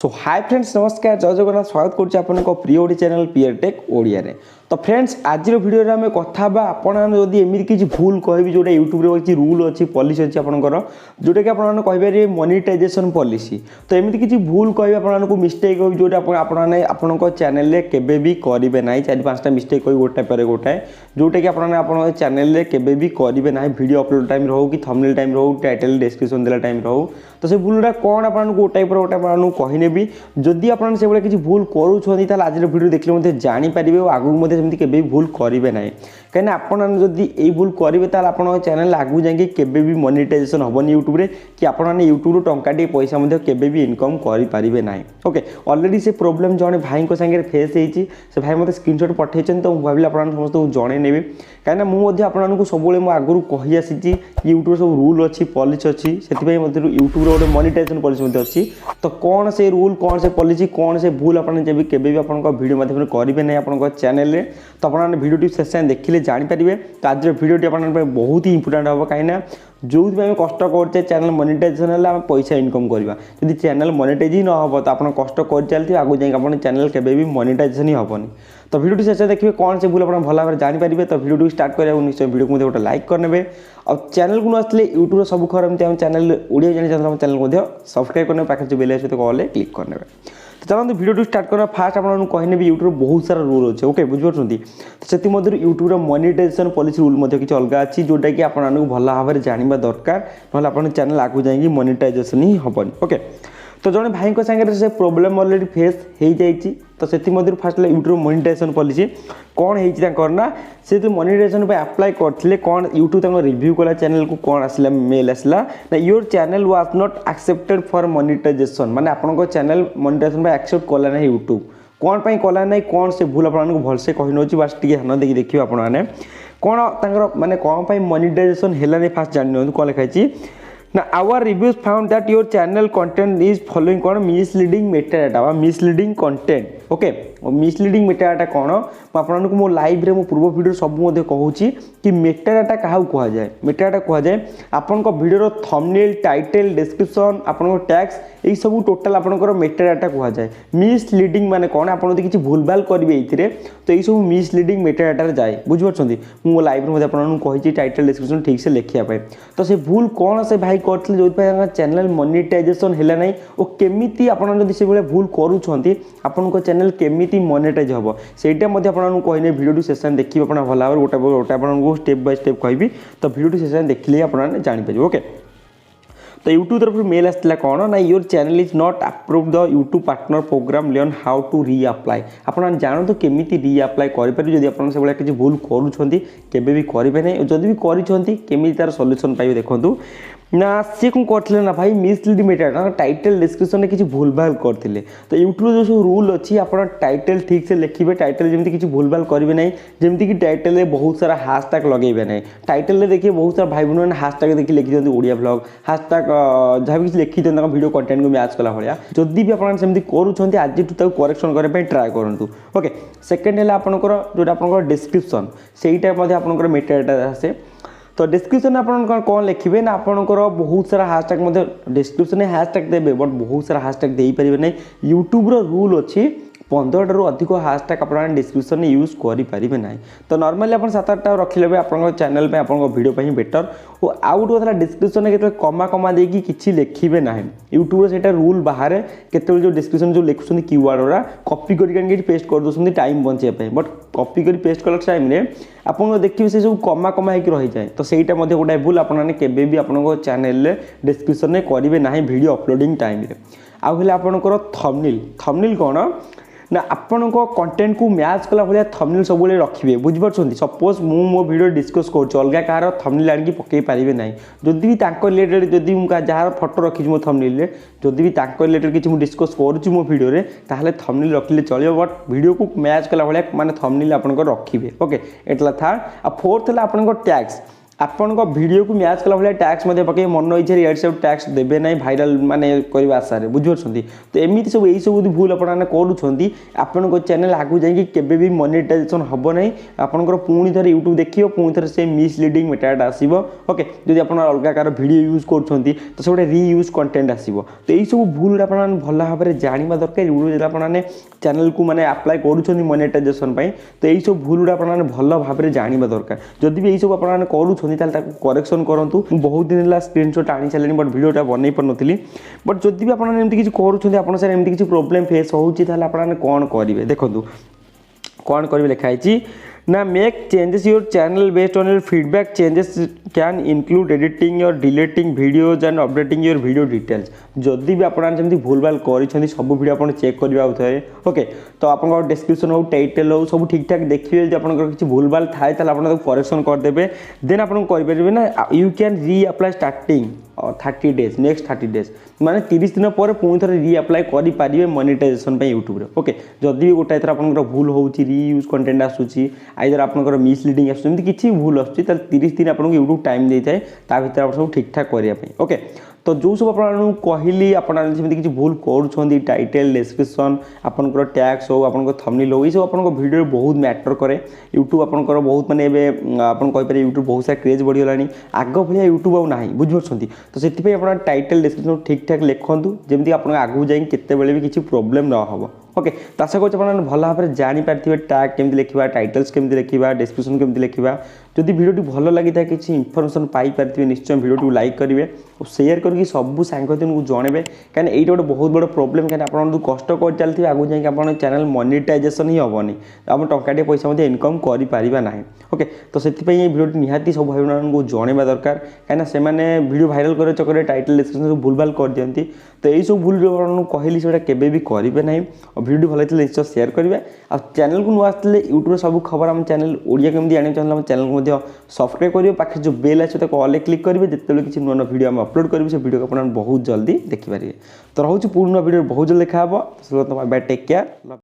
सो hi friends नमस्कार जय जगन्नाथ स्वागत करुच्ची आपन प्रिय ओडी चैनल पीयर टेक ओडिया रे। तो फ्रेंड्स आज वीडियो रे आम कथा आपड़ी एमती किसी भूल कह जो यूट्यूब रे किसी रूल अच्छी पॉलिसी अच्छी आपंकर जोटा कि आपरे मोनेटाइजेशन पॉलिसी। तो एमती किसी भूल कह आपको मिस्टेक हो जोटा आपण चैनल रे केबे भी करेंगे ना 4-5टा मिस्टेक कह गोटे पर गोटाए जोटा कि आप चैनल रे केबे भी करेंगे ना वीडियो अपलोड टाइम रो कि थंबनेल टाइम रो टाइटल डिस्क्रिप्शन देला टाइम रो। तो से भूलटा कौन आपको गोटाए पर गोटे आपको कहनेबी जदि आप किसी भूल करूँ आज वीडियो देखले जानीपारे और आगू जमी केबे भूल करेंगे ना कहीं आपड़ जदि ये भूल करेंगे तो आप चैनल आगू जाए केबे भी मोनेटाइजेशन हेनी यूट्यूब रे कि आपने यूट्यूब टंका पैसा केबे भी इनकम करेंगे ना। ओके ऑलरेडी से प्रॉब्लम जड़े भाई सागे फेस होती से भाई मत स्क्रीनशॉट पठे तो भाविल आप समस्त जनईनेबी कहीं मुझे आपको सब आगुरी कही आसी यूट्यूब सब रूल अच्छी पॉलिसी अच्छी से यूट्यूब गोटे मोनेटाइजेशन पॉलिसी अच्छी। तो कौन से रूल कौन से पॉलिसी कौन से भूल आपने जब केबे भी आप वीडियो माध्यम करेंगे ना आप चैनल रे तो आपने वीडियो शेष देखिले जानीपारे। तो आज वीडियो आप बहुत ही इंपोर्टेंट हम कहीं जो भी कष्ट करते चैनल मोनेटाइजेशन है पैसा इनकम करवा जब चैनल मोनेटाइज ही न हो तो आप कष्ट कर चलते आगू जाए चैनल केबे भी मोनेटाइजेशन ही हेनी। तो वीडियो शेष देखिए कौन से भूल आप भल भाव जानीपारे। तो वीडियो स्टार्ट करा निश्चय वीडियो को गोटे लाइक करने और चैनल को आसले यूट्यूब सब खर एमती चैनल ओडिया जानी चैनल को सब्सक्राइब करने पाखे जो बेल सहित कॉल क्लिक करने। तो चलते वीडियो स्टार्ट करना फास्ट आपको कहने यूट्यूब बहुत सारा रूल अच्छे ओके बुझे। तो से यूट्यूब मोनेटाइजेशन पॉलिसी रूल किसी अलग अच्छी जोटा कि आपको भल भाव में जानवा दरकार ना आप चैनल आगू जाएंगे मोनेटाइजेशन ही हेनी। ओके तो जड़े भाई सागर से प्रोब्लेम ऑलरेडी फेस हो जाइए। तो से फास्ट यूट्यूब मोनेटाइजेशन पॉलिसी कौन होना से जो मोनेटाइजेशन अप्लाई करते कौन यूट्यूब रिव्यू कला चैनल को कौन आसला मेल आसला ना your channel was not accepted for monetization माने आपन चैनल मोनेटाइजेशन एक्सेप्ट कला ना यूट्यूब कौन पाई कला ना कौन से भूल आपको भलसे कही नौ बास टी ध्यान देखिए देखिए आपने कौन माने कौन पाई मोनेटाइजेशन है फास्ट जान कौन लिखाई ना our reviews found that your channel content is following कौन misleading metadata misleading content. Okay misleading metadata कौन आपको मो लाइव रे मो पूर्व वीडियो सब कहूँ कि मेटाडाटा क्या कहुए मेटाडाटा कहुए आपण वीडियो थंबनेल टाइटल डिस्क्रिप्शन आपण टैग्स यही सब टोटाल आपंकर मेटाडाटा कहुए। मिसलीडिंग माने कौन आप किसी भूल भाल करेंगे ये तो यही सब मिसलीडिंग मेटाडाटा जाए बुझे मो लाइव में आपको कही टाइटल डिस्क्रिप्शन ठीक से लिखापी। तो से भूल कौन से भाई करते जो चैनल मोनेटाइजेशन है ना और केमी आप भूल करूँ चैनल केमी मोनेटाइज हम सहीटा आपको कहने वीडियो सेशन देखिए आप भल भाव गोटे गोटे आपको स्टेप बाय स्टेप कहि। तो वीडियो सेशन देखिले आप जानीपारे। ओके तो यूट्यूब तरफ मेल आसला कौन ना your channel is not approve the YouTube partner program learn how to reapply आप जानते केमी रीअप्लाई करेंगे जब आप से किसी भूल करुँच केबे भी करेंगे ना जदि भी करें तार सॉल्यूशन पाइबे देखूँ ना सी कौन करते ना भाई मिसलीड मेटाडाटा टाइटल डिस्क्रिप्शन में किसी भूल भाल करते। तो यूट्यूब जो सब रूल अच्छी आप टाइटल ठीक से लिखे टाइटल जमी किसी भूल भाल करेंगे ना जमीक टाइटल में बहुत सारा हैशटैग लगेबे ना टाइटल में देखिए बहुत सारा भाई बहन हैशटैग देखिए लिखी दिखाते ओडिया ब्लॉग हैशटैग जहाँ भी लिखी दिखाते वीडियो कंटेंट को मैच कला भाया जदि भी आपमती करुँच आज करेक्शन करने ट्राए करूँ। ओके सेकेंड है आपंकर जो आप डिस्क्रिप्शन सहीटा आपंकर मेटाडाटा आसे। तो डिस्क्रिप्शन आप कौन लिखे ना आपंकर बहुत सारा हैशटैग डिस्क्रिप्शन हैशटैग देवे बट बहुत सारा हैशटैग दे पारे ना यूट्यूब रूल अच्छी 15 रू अधिक हैशटैग आप डिस्क्रिप्शन यूज करेंगे ना। तो नॉर्मली आप 7-8 रखिले आप चैनल आप वीडियो पर बेटर और आउट कथा डिस्क्रिप्शन में केते कमा कमा देकी किसी लिखे ना यूट्यूब से रूल बाहर केते जो डिस्क्रिप्शन जो लिखुं कीवर्ड गुरा कॉपी करके पेस्ट कर दूसरी टाइम बचाई बट कॉपी कर पेस्ट कला टाइम आप देखिए से सब कमा कमा हो रही जाए। तो सहीटा गोटे भूल आपने केबे भी आपको चैनल डिस्क्रिप्शन में करेंगे ना वीडियो अपलोडिंग टाइम आउ आपंकर थंबनेल कौन ना आपण कंटेंट को मैच कला भाया थंबनेल सब रखिए बुझिपार। सपोज मु मो वीडियो डिस्कस कर अलग कहार थंबनेल आनिक पकई पारे ना जदि भी रिलेटेड जदि जहाँ फोटो रखी मो थंबनेल जदि भी रिलेटेड किसी मुझे डिस्कस करुँच मो वीडियो रे ताहले थंबनेल रखिले चलिए बट वीडियो को मैच कला भाया माने थंबनेल आपन रखिए। ओके एटला थर्ड आ फोर्थ है आपन टैग्स आपण वीडियो को मैच कला भाई टैक्स पकड़ मन इच्छा इे सब टैक्स देवे ना भाइराल माने करने आशा बुझे तो एमती सब यही सब भूल आपन चैनल आगू जाके भी मोनेटाइजेशन हम ना आपंकर पुणी थे यूट्यूब देखिए पुणी थे से मिसलीडिंग मेटाडाटा आसो ओके जब आप अलग कार वीडियो यूज कर तो सब रीयूज कंटेंट आसो तो यही सब भूल आप भल भाव में जानवा दरकार यूट्यूब आपने चैनल को मैंने अप्लाई कर मोनेटाइजेशन तो यही सब भूल आप भल भाव में जानवा दरकार जदि भी यही सब आप करेक्शन करूँ बहुत दिन है स्क्रीनशॉट आनी सारे बट वीडियोटा बनई पार नी बट जदि भी आपमती किसी करें प्रोब्लेम फेस होती कौन करेंगे देखो कौन करेंगे लिखाई ना make changes your channel based on your feedback changes can include editing और deleting videos and updating your video details जदि भी आपमती भूल भाल कर सब वीडियो आप चेक करेंगे ओके तो आप डिस्क्रिप्शन हो टाइटल हो सब ठीक ठाक देखिए जब आप किसी भूल भाल थाए करेक्शन करदे देन आप करेंगे ना यू कैन री apply starting 30 days next 30 days माने 30 दिन पर पुणी थे री अप्लाई करेंगे मोनेटाइजेशन यूट्यूब ओके जदि भी गोटाए थर आप भूल हो रीयूज कंटेंट आसूसी आइदर आपंकर मिसलीडिंग आसुँच किसी भूल आसूँ 30 दिन आपको यूट्यूब टाइम देता है ता भर आप सब ठीक ठाक करने ओके तो जो सब आपको कहली आपमती किसी भूल कर टाइटल डिस्क्रिप्शन आपंकर टैक्स हो आप थंबनेल हो ये सब आप वीडियो बहुत मैटर करे यूट्यूब आपंकर बहुत माने आपरे यूट्यूब बहुत सारा क्रेज बढ़ीगला आग भाया यूट्यूब आना बुझे तो से आप टाइटल डिस्क्रिप्शन ठीक ठाक लिखुँ जमी आप आगू जाते भी किसी प्रोब्लेम न हो ओके तो आशा कर भल भाव में जापारे टैग केमी लिखा टाइटल्स केमी लिखा डिस्क्रिप्शन केमी लिखा जदि भिडियो भल लगी था किसी इनफर्मेशन पाइपर निश्चय भिडियो लाइक करेंगे और शेयर करके सब सांगठन को जनइबे कहीं ये गोटे बहुत बड़ प्रोब्लेम कहीं आप कष्ट कर चलते आगू जाए चैनल मोनेटाइजेशन ही हेनी आम टंकाटे पैसा इनकम करना ओके तो से भिडियो निहाती सब भाई को जनवा दरकार कहीं से भिडियो भाइराल कर चक्कर टाइटल डिस्क्रिप्शन भूल भाल कर दिखती तो यही सब भूल जो कहली से केवे भी करेंगे ना और भिडियो भल लगे निश्चय शेयर करेंगे आ चैनल को नुआ आसते यूट्यूब सब खबर आम चैनल ओडिया केमी आने चाहिए चैनल को सब्सक्राइब करेंगे पाखे जो बेल आसे ऑल क्लिक करेंगे जिते किसी नुआ वीडियो आम अपलोड करेंगे से वीडियो को आप बहुत जल्दी देखिपारे तो रोचे पूर्ण वीडियो बहुत जल्दी देखा बाय टेक केयर।